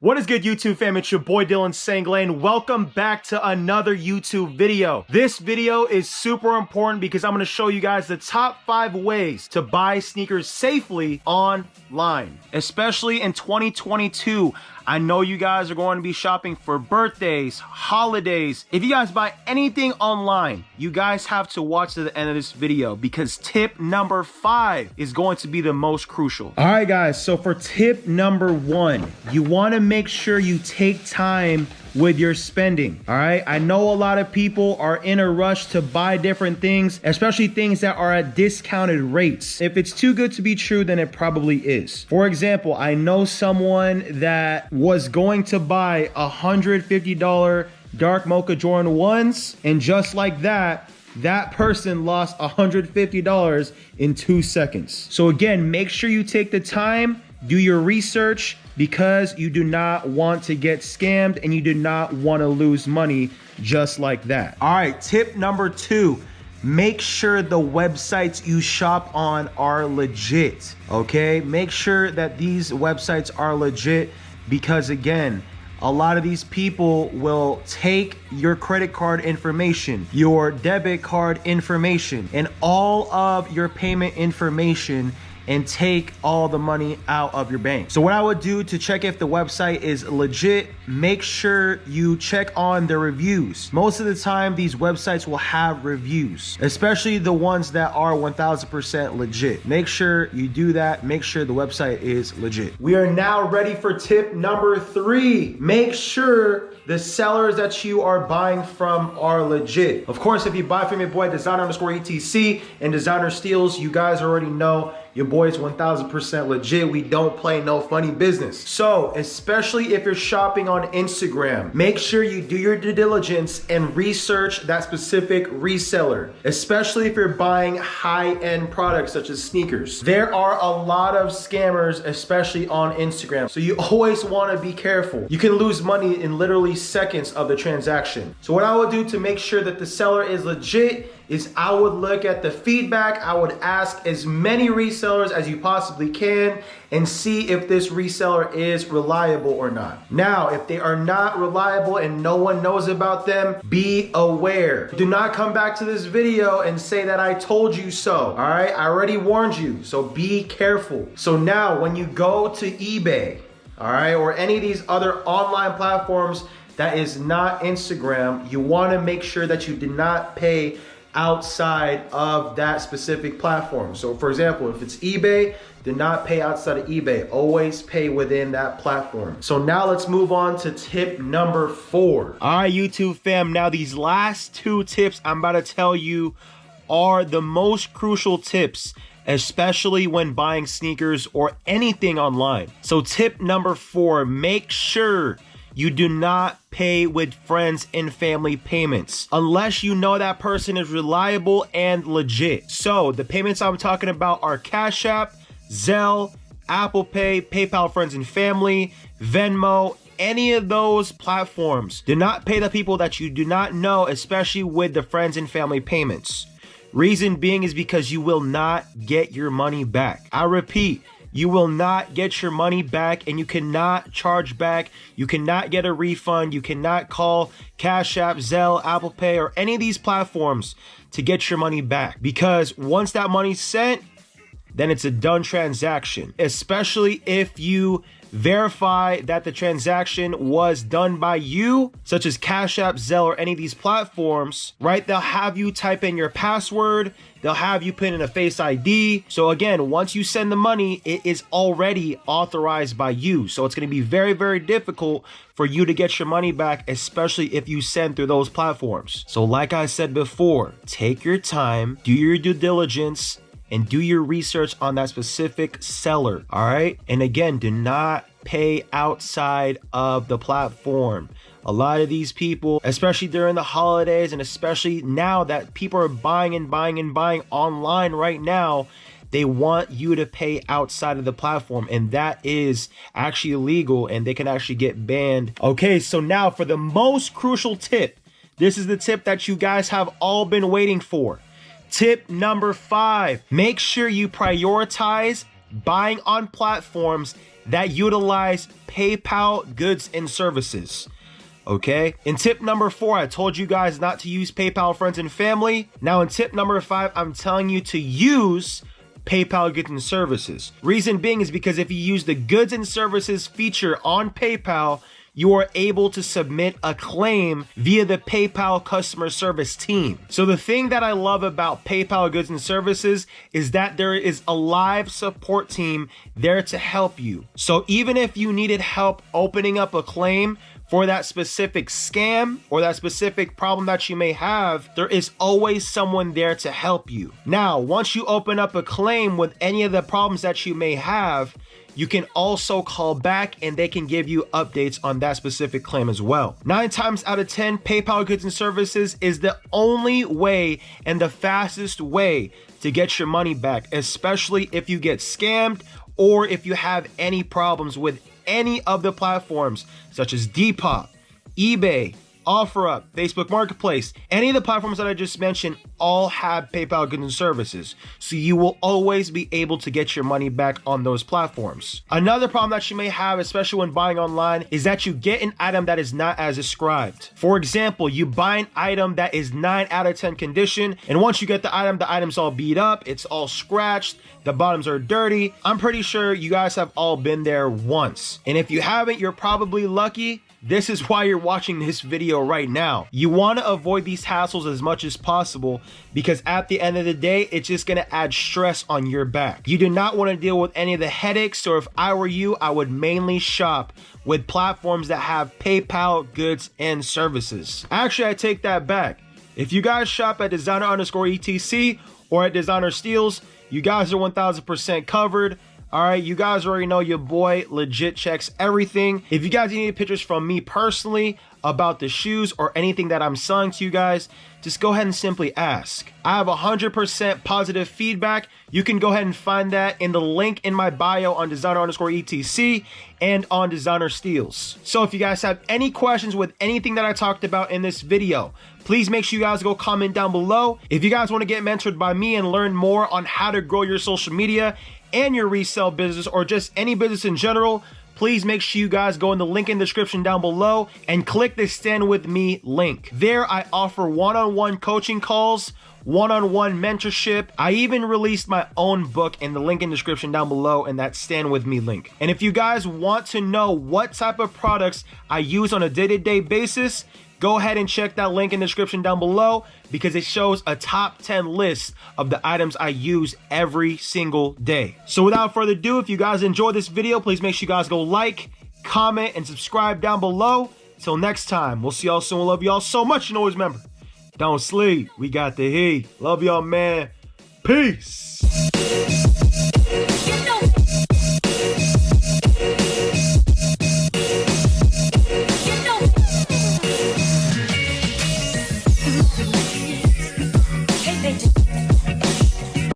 What is good, YouTube fam? It's your boy DSanglay, and welcome back to another YouTube video. This video is super important because I'm going to show you guys the top 5 ways to buy sneakers safely online, especially in 2022. I know you guys are going to be shopping for birthdays, holidays. If you guys buy anything online, you guys have to watch to the end of this video because tip number 5 is going to be the most crucial. All right, guys. So for tip number 1, you want to make sure you take time with your spending. All right, I know a lot of people are in a rush to buy different things, especially things that are at discounted rates. If it's too good to be true, then it probably is. For example, I know someone that was going to buy $150 dark mocha Jordan 1s, and just like that, that person lost $150 in 2 seconds. So again, make sure you take the time, do your research, because you do not want to get scammed and you do not want to lose money just like that. All right, tip number 2, make sure the websites you shop on are legit, okay? Make sure that these websites are legit because again, a lot of these people will take your credit card information, your debit card information, and all of your payment information and take all the money out of your bank. So what I would do to check if the website is legit, make sure you check on the reviews. Most of the time, these websites will have reviews, especially the ones that are 1000% legit. Make sure you do that. Make sure the website is legit. We are now ready for tip number 3. Make sure the sellers that you are buying from are legit. Of course, if you buy from your boy designer_etc and designer steals, you guys already know your boy's 1000% legit. We don't play no funny business. So, especially if you're shopping on Instagram, make sure you do your due diligence and research that specific reseller, especially if you're buying high-end products such as sneakers. There are a lot of scammers, especially on Instagram. So you always want to be careful. You can lose money in literally seconds of the transaction. So what I would do to make sure that the seller is legit is I would look at the feedback. I would ask as many resellers as you possibly can and see if this reseller is reliable or not. Now, if they are not reliable and no one knows about them, be aware. Do not come back to this video and say that I told you so, all right? I already warned you, so be careful. So now when you go to eBay, all right, or any of these other online platforms that is not Instagram, you wanna make sure that you did not pay outside of that specific platform. So for example, if it's eBay, do not pay outside of eBay. Always pay within that platform. So now let's move on to tip number 4. All right, YouTube fam, now these last 2 tips I'm about to tell you are the most crucial tips, especially when buying sneakers or anything online. So tip number 4, make sure you do not pay with friends and family payments unless you know that person is reliable and legit. So the payments I'm talking about are Cash App, Zelle, Apple Pay, PayPal friends and family, Venmo, any of those platforms. Do not pay the people that you do not know, especially with the friends and family payments. Reason being is because you will not get your money back. I repeat, you will not get your money back and you cannot charge back. You cannot get a refund. You cannot call Cash App, Zelle, Apple Pay, or any of these platforms to get your money back. Because once that money's sent, then it's a done transaction, especially if you verify that the transaction was done by you, such as Cash App, Zelle, or any of these platforms, right? They'll have you type in your password. They'll have you put in a Face ID. So again, once you send the money, it is already authorized by you. So it's going to be very, very difficult for you to get your money back, especially if you send through those platforms. So like I said before, take your time, do your due diligence, and do your research on that specific seller, all right? And again, do not pay outside of the platform. A lot of these people, especially during the holidays and especially now that people are buying and buying and buying online right now, they want you to pay outside of the platform, and that is actually illegal and they can actually get banned. Okay, so now for the most crucial tip, this is the tip that you guys have all been waiting for. Tip number 5, make sure you prioritize buying on platforms that utilize PayPal goods and services. Okay, in tip number 4, I told you guys not to use PayPal friends and family. Now in tip number 5, I'm telling you to use PayPal goods and services. Reason being is because if you use the goods and services feature on PayPal, you are able to submit a claim via the PayPal customer service team. So the thing that I love about PayPal goods and services is that there is a live support team there to help you. So even if you needed help opening up a claim for that specific scam or that specific problem that you may have, there is always someone there to help you. Now, once you open up a claim with any of the problems that you may have, you can also call back and they can give you updates on that specific claim as well. 9 times out of 10, PayPal goods and services is the only way and the fastest way to get your money back, especially if you get scammed or if you have any problems with any of the platforms such as Depop, eBay, OfferUp, Facebook Marketplace. Any of the platforms that I just mentioned all have PayPal goods and services, so you will always be able to get your money back on those platforms. Another problem that you may have, especially when buying online, is that you get an item that is not as described. For example, you buy an item that is 9 out of 10 condition, and once you get the item's all beat up, it's all scratched, the bottoms are dirty. I'm pretty sure you guys have all been there once, and if you haven't, you're probably lucky. This is why you're watching this video right now. You want to avoid these hassles as much as possible because at the end of the day, it's just going to add stress on your back. You do not want to deal with any of the headaches, so if I were you, I would mainly shop with platforms that have PayPal goods and services. Actually, I take that back. If you guys shop at designer_etc or at designer steals, you guys are 1000% covered. All right, you guys already know your boy legit checks everything. If you guys need any pictures from me personally about the shoes or anything that I'm selling to you guys, just go ahead and simply ask. I have 100% positive feedback. You can go ahead and find that in the link in my bio on designer_etc and on designer steals. So if you guys have any questions with anything that I talked about in this video, please make sure you guys go comment down below. If you guys want to get mentored by me and learn more on how to grow your social media and your resale business or just any business in general, please make sure you guys go in the link in the description down below and click the Stand With Me link. There I offer one-on-one coaching calls, one-on-one mentorship. I even released my own book in the link in the description down below in that Stand With Me link. And if you guys want to know what type of products I use on a day-to-day basis, go ahead and check that link in the description down below because it shows a top 10 list of the items I use every single day. So without further ado, if you guys enjoyed this video, please make sure you guys go like, comment, and subscribe down below. Till next time, we'll see y'all soon. We love y'all so much, and always remember, don't sleep. We got the heat. Love y'all, man. Peace.